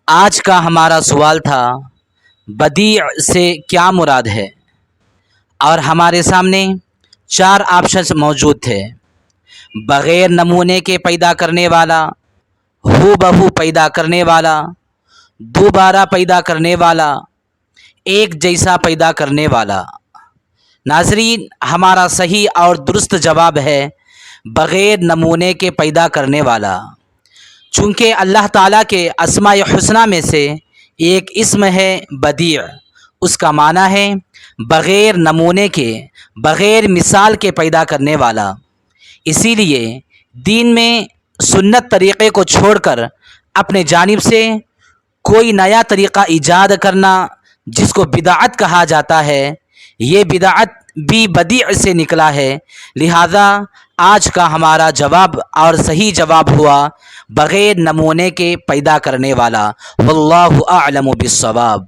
آج کا ہمارا سوال تھا بدیع سے کیا مراد ہے، اور ہمارے سامنے 4 آپشنز موجود تھے: بغیر نمونے کے پیدا کرنے والا، ہو بہو پیدا کرنے والا، دوبارہ پیدا کرنے والا، ایک جیسا پیدا کرنے والا۔ ناظرین، ہمارا صحیح اور درست جواب ہے بغیر نمونے کے پیدا کرنے والا، چونکہ اللہ تعالیٰ کے اسماء حسنی میں سے ایک اسم ہے بدیع۔ اس کا معنی ہے بغیر نمونے کے، بغیر مثال کے پیدا کرنے والا۔ اسی لیے دین میں سنت طریقے کو چھوڑ کر اپنے جانب سے کوئی نیا طریقہ ایجاد کرنا، جس کو بدعت کہا جاتا ہے، یہ بدعت بھی بدیع سے نکلا ہے۔ لہذا آج کا ہمارا جواب اور صحیح جواب ہوا بغیر نمونے کے پیدا کرنے والا۔ واللہ اعلم بالصواب۔